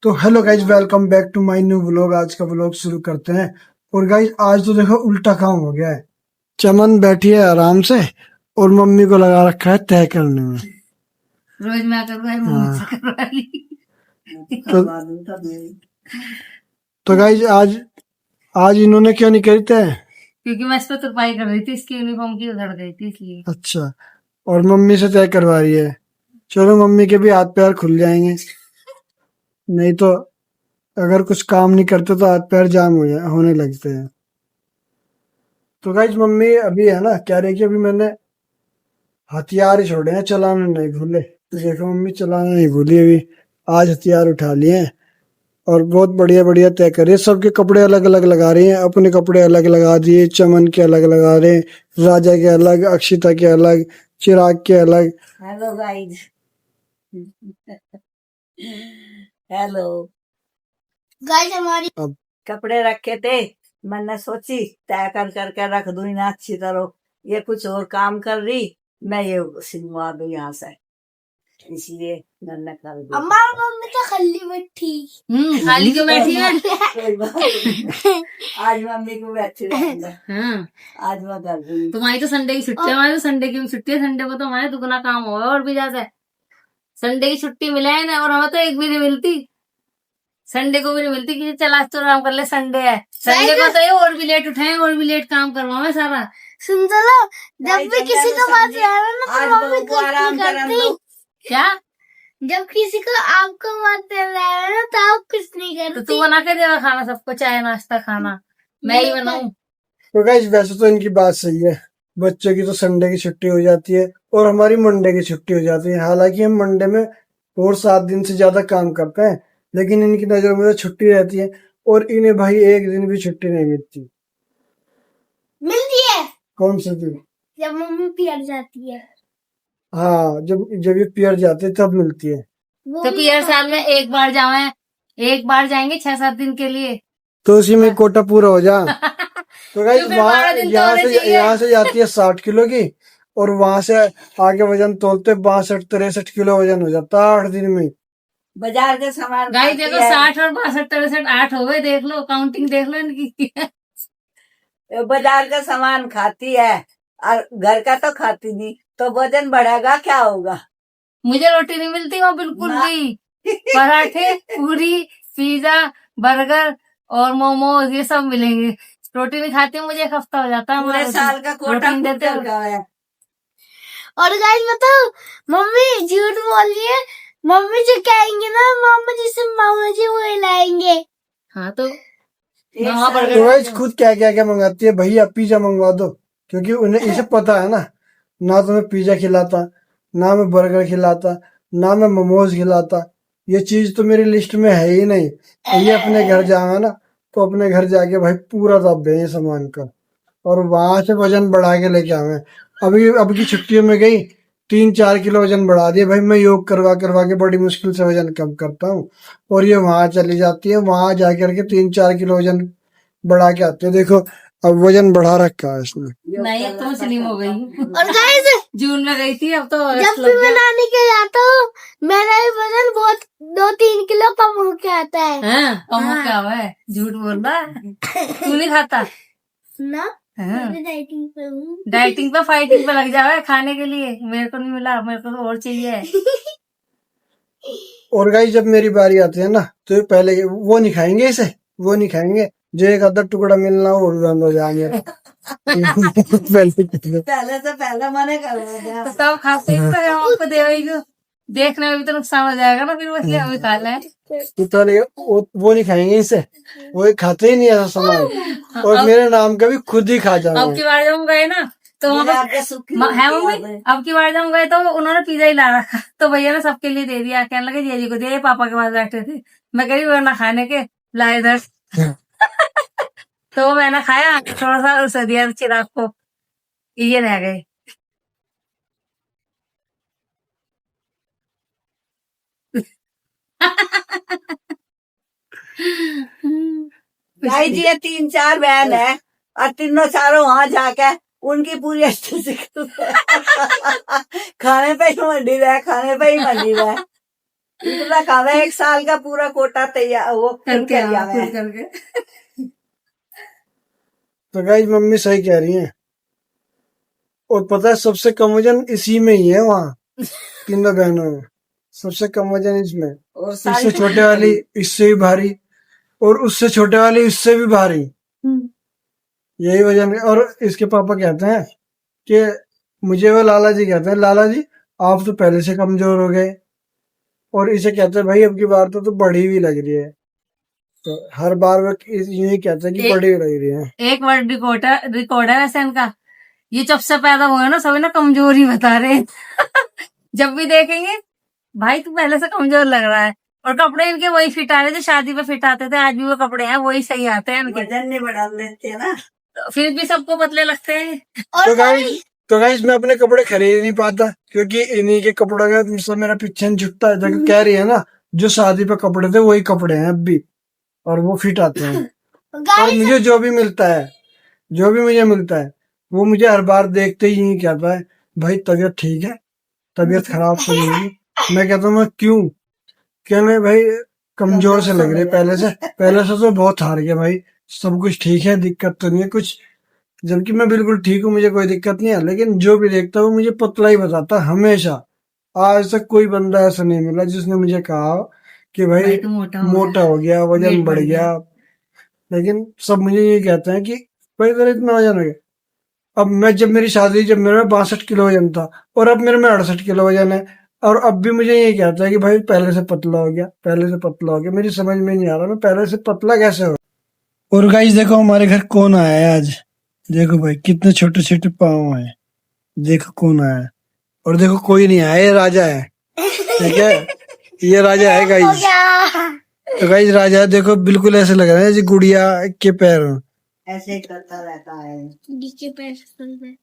तो hello guys, welcome back to my new vlog. आज का व्लॉग शुरू करते हैं। और गाइज आज तो देखो उल्टा काम हो गया है। चमन बैठी है आराम से और मम्मी को लगा रखा है तय करने में। रोज मैं करवाई मम्मी से करवा ली। तो गाइज आज इन्होंने क्यों नहीं करी तय? क्योंकि मैं इस पर तुरपाई कर रही थी, इसकी यूनिफॉर्म की उधड़ गई थी इसलिए। अच्छा, और मम्मी से तय करवा रही है। चलो मम्मी के भी हाथ पैर खुल जाएंगे, नहीं तो अगर कुछ काम नहीं करते तो हाथ पैर जाम होने लगते हैं। तो गाइज मम्मी अभी है ना कह रही कि अभी मैंने हथियार ही छोड़े हैं, चलाना नहीं भूले। तो देखो मम्मी चलाना नहीं भूली, अभी आज हथियार उठा लिए हैं और बहुत बढ़िया बढ़िया तय कर रही है। सबके कपड़े अलग अलग लगा रही हैं, अपने कपड़े अलग लगा दिए, चमन के अलग लगा रहे हैं, राजा के अलग, अक्षिता के अलग, चिराग के अलग। Hello guys. हेलो गाइस हमारी अब कपड़े रखे थे, मैंने सोची तय कर करके रख दूं ना अच्छी तरह। ये कुछ और काम कर रही, मैं ये सिलवा दूं यहाँ से, इसलिए मैंने कर दिया। अम्मा मम्मी तो खाली बैठी। खाली क्यों बैठी है? कोई बात नहीं। आज मम्मी को बैठी रहेंगे। हाँ, आज मैं कर दूंगी। तुम्हारी तो संडे की छुट्टी है, हमारी तो संडे की भी छुट्टी है। संडे को तो हमारे दुगना काम होगा और भी ज्यादा। संडे की छुट्टी मिला है ना, और हमें तो एक भी नहीं मिलती। संडे को भी नहीं मिलती कि चल आज तो आराम कर ले, संडे है। संडे को तो ये और भी लेट उठाए और भी लेट काम करवाओ सारा। सुन तो लो, जब भी किसी को बात आया ना आज तो मम्मी बहू को आराम कुछ नहीं करने दो। करती। क्या? जब किसी को आपको बात आया ना तो आप कुछ नहीं तो करती। तू बना के देगा खाना सबको, चाय नाश्ता खाना मैं ही बनाऊं? तो गाइज वैसे तो इनकी बात सही है, बच्चों की तो संडे की छुट्टी हो जाती है और हमारी मंडे की छुट्टी हो जाती है। हालांकि हम मंडे में और 7 दिन से ज्यादा काम करते हैं, लेकिन इनकी नजर में तो छुट्टी रहती है और इन्हें भाई एक दिन भी छुट्टी नहीं मिलती। मिलती है कौन सी दिन? जब मम्मी पियर जाती है। हाँ, जब ये पियर जाते हैं तब मिलती है। वो तो भी पियर साल में एक बार जावे, एक बार जाएंगे 6-7 दिन के लिए। तो उसी में कोटा पूरा हो जा। तो गाइस तो फिर वहाँ 12 दिन तो होने चाहिए। यहाँ से जाती है 60 किलो की और वहां से आगे वजन तोलते 62-63 किलो वजन हो जाता है 8 दिन में। बाजार के सामान गाइस खाती देखो है। 60 और 62, 63, 8 हो गए। देख लो, काउंटिंग देख लो इनकी। बाजार का सामान खाती है और घर का तो खाती नहीं, तो वजन बढ़ेगा क्या होगा। मुझे रोटी नहीं मिलती वहाँ बिल्कुल ना। भी। पराठे, पूरी, पिज्जा, बर्गर और मोमोज ये सब मिलेंगे। रोटी नहीं खाती हूँ, मुझे एक हफ्ता हो जाता है। पूरे हमारा साल का कोटा प्रोटीन देते फूट हो। का है। और गाइस बताओ, मम्मी झूठ बोल रही है। मम्मी जो कहेंगे ना मामा जी से, मामा जी वो लाएंगे। हाँ तो एक वहाँ पर साल तो गाइस खुद क्या मंगाती है, भैया पिज्जा मंगवा दो, क्योंकि उन्हें इसे पता है ना तो मैं पिज्जा खिलाता, ना मैं बर्गर खिलाता, ना मैं मोमोज खिलाता। ये चीज तो मेरी लिस्ट में है ही नहीं। ये अपने घर जाएगा ना तो अपने घर जाके भाई पूरा दाब दें सामान का और वहां से वजन बढ़ा के लेके आवे। अभी की छुट्टियों में गई 3-4 किलो वजन बढ़ा दिया भाई। मैं योग करवा करवा के बड़ी मुश्किल से वजन कम करता हूँ और ये वहां चली जाती है, वहां जाकर के 3-4 किलो वजन बढ़ा के आते हैं। देखो अब वजन बढ़ा रखा है इसने। नहीं, अब तो मैं स्लिम हो गई। और गाइस जून में गई थी, अब तो जब अगस्त भी लग मैं गया। नानी के जाता हूँ, मेरा भी वजन बहुत 2-3 किलो कम होके आता है। हाँ, कम क्या हुआ है? झूठ बोल रहा है। तू नहीं खाता? ना हाँ। मैं डाइटिंग पे हूँ। डाइटिंग पे फाइटिंग पे लग जाओ खाने के लिए। मेरे को नहीं मिला, मेरे को तो और चाहिए। और गाइस जब मेरी बारी आती है ना तो पहले वो नहीं खाएंगे, इसे वो नहीं खाएंगे, जो एक आधा टुकड़ा मिलना वो भी बंद हो जाएंगे। पहले से पहले मने कर तो सब खाते ही तो है, आपको देवेगी देखने में भी तो नुकसान हो जाएगा ना, फिर वो इसलिए हमें खा लें। तो वो नहीं खाएंगे इसे, वो खाते ही नहीं ऐसा सामान और मेरे नाम का भी खुद ही खा अब जाएंगे। की बार जब हम गए ना तो वहाँ पे है मम्मी, अब की बार जब हम गए तो उन्होंने पिज्जा ही ला रखा, तो भैया ने सबके लिए दे दिया। कहने लगे जीजी को दे, पापा के पास बैठे थे। मैं कह रही वो ना खाने के ला इधर। तो मैंने खाया, थोड़ा सा उसे दिया चिराग को, ये रह गए। भाई जी ये 3-4 बहन है और तीनों चारों वहां जाके उनकी पूरी अच्छी से खाने पे ही मंडी रहे, खाने पे ही मंडी रहे। इतना काम है, 1 साल का पूरा कोटा तैयार वो करके करके हाँ, आवे हैं। करके तो गाइस मम्मी सही कह रही हैं। और पता है सबसे कम वजन इसी में ही है, वहाँ तीनों बहनों में सबसे कम वजन इसमें। और इससे छोटे वाली इससे भी भारी, और उससे छोटे वाली इससे भी भारी, यही वजन है। और इसके पापा कहते हैं कि मुझे वो लाला जी कहते हैं, लाला जी आप तो पहले से कमजोर हो गए। और इसे कहते हैं भाई अब की बार तो बड़ी भी लग रही है। तो हर बार वो यही कहते हैं कि बड़ी भी लग रही है। एक वर्ड रिकॉर्ड है वैसे इनका, ये जब से पैदा हुए ना सभी ना कमजोर ही बता रहे हैं। जब भी देखेंगे भाई तू पहले से कमजोर लग रहा है। और कपड़े इनके वही फिट आ रहे थे, शादी पे फिट आते थे, आज भी वो कपड़े हैं वही सही आते हैं इनके। वजन नहीं बढ़ा लेते ना, फिर भी सबको पतले लगते हैं। तो गाइस मैं अपने कपड़े खरीद नहीं पाता क्योंकि इन्हीं के कपड़ों का सब मेरा पीछे नहीं झुकता है। जगह कह रही है ना, जो शादी पे कपड़े थे वही कपड़े हैं अब भी, और वो फिट आते हैं। और मुझे जो भी मिलता है, जो भी मुझे मिलता है, वो मुझे हर बार देखते ही नहीं कहता है भाई तबीयत ठीक है, तबीयत खराब तो नहीं है। मैं कहता हूँ मैं क्यों, कहने भाई कमजोर से लग रही है, पहले से तो बहुत हार गया भाई, सब कुछ ठीक है, दिक्कत तो नहीं है कुछ। जबकि मैं बिल्कुल ठीक हूँ, मुझे कोई दिक्कत नहीं है। लेकिन जो भी देखता है वो मुझे पतला ही बताता है हमेशा। आज तक कोई बंदा ऐसा नहीं मिला जिसने मुझे कहा कि भाई तू मोटा हो गया, वजन वेट बढ़ बढ़ गया। लेकिन सब मुझे ये कहते हैं कि भाई तेरा इतना वजन हो गया। अब मैं जब मेरी शादी, जब मेरा 62 किलो वजन था और अब मेरे में 68 किलो वजन है, और अब भी मुझे ये कहता है कि भाई पहले से पतला हो गया, पहले से पतला हो गया। मेरी समझ में नहीं आ रहा मैं पहले से पतला कैसे हो। और गाइस देखो हमारे घर कौन आया है आज। देखो भाई कितने छोटे छोटे पाँव हैं, देखो कौन आया है। और देखो कोई नहीं आया, ये राजा है, ठीक है, ये राजा है गाइस। तो गाइस राजा है, देखो बिल्कुल ऐसे लग रहा है जैसे गुड़िया के पैर हो। ऐसे ही करता रहता है।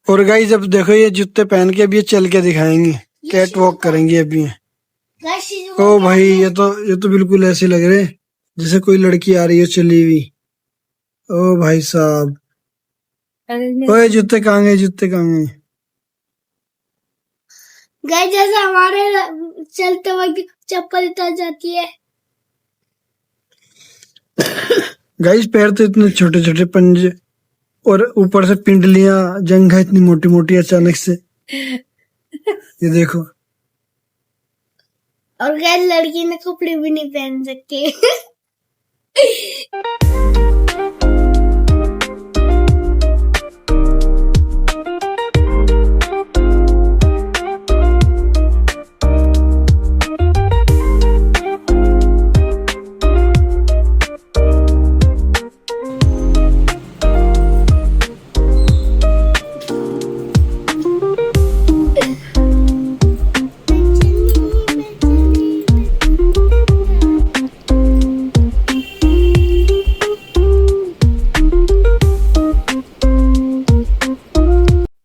और गाइस अब देखो ये जूते पहन के अभी ये चल के दिखाएंगे, कैट वॉक करेंगे अभी। ओ भाई ये तो बिल्कुल ऐसे लग रहे जैसे कोई लड़की आ रही है चली हुई। ओ भाई साहब, ओए जूते कहाँ गए, जूते कहाँ गए। गाइस जैसे हमारे चलते वक्त चप्पल उतर जाती है। गाइस पैर तो इतने छोटे छोटे, पंजे और ऊपर से पिंडलियां, जंघा इतनी मोटी मोटी अचानक से, ये देखो। और गाइस लड़की ने कपड़े भी नहीं पहन सकते।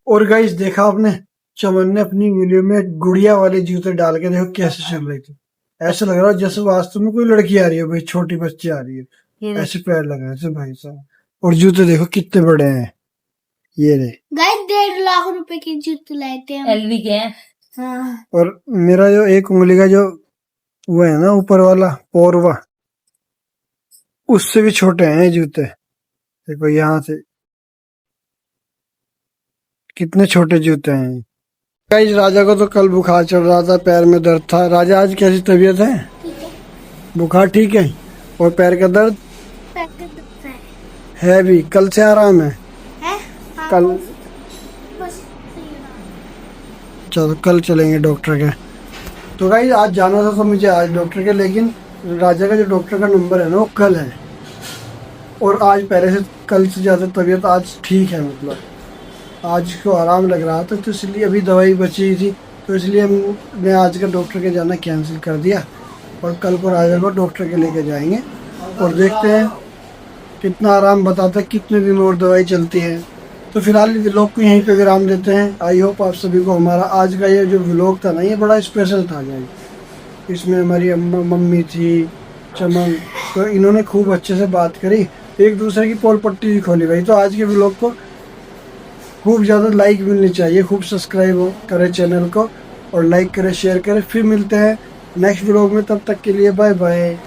और गाइस देखा आपने, चमन ने अपनी वीडियो में गुड़िया वाले जूते डाल के देखो कैसे चल रही थी। ऐसा लग रहा है जैसे वास्तव में कोई लड़की आ रही है, भाई छोटी बच्ची आ रही है, ऐसे पैर लग रहे थे भाई साहब। और जूते देखो कितने बड़े हैं, ये रे गाइस 1.5 लाख रुपए के जूते लाए थे हम। एलवी के हैं। हाँ। और मेरा जो एक उंगली का जो वो है ना ऊपर वाला पोरवा, उससे भी छोटे हैं जूते। देखो यहाँ से कितने छोटे जूते हैं। गाइस राजा को तो कल बुखार चढ़ रहा था, पैर में दर्द था। राजा आज कैसी तबीयत है, बुखार ठीक है, और पैर का दर्द है भी, कल से आराम है। हाँ, कल बस चलो कल चलेंगे डॉक्टर के। तो गाइस आज जाना था तो मुझे आज डॉक्टर के, लेकिन राजा का जो डॉक्टर का नंबर है ना वो कल है, और आज पहले से कल से ज़्यादा तबीयत आज ठीक है, मतलब आज को आराम लग रहा था। तो इसलिए अभी दवाई बची थी, तो इसलिए हमने आज का डॉक्टर के जाना कैंसिल कर दिया, और कल को राजा को डॉक्टर के लेके जाएंगे और देखते हैं कितना आराम बताता है, कितने दिन और दवाई चलती है। तो फिलहाल व्लॉग को यहीं पे विराम देते हैं। आई होप आप सभी को हमारा आज का ये जो व्लॉग था ना, ये बड़ा स्पेशल था गाइस। इसमें हमारी अम्मा, मम्मी थी, चमन, तो इन्होंने खूब अच्छे से बात करी, एक दूसरे की पोल पट्टी भी खोली भाई। तो आज के व्लॉग को खूब ज़्यादा लाइक मिलनी चाहिए, खूब सब्सक्राइब करें चैनल को, और लाइक करें, शेयर करें। फिर मिलते हैं नेक्स्ट व्लॉग में, तब तक के लिए बाय बाय।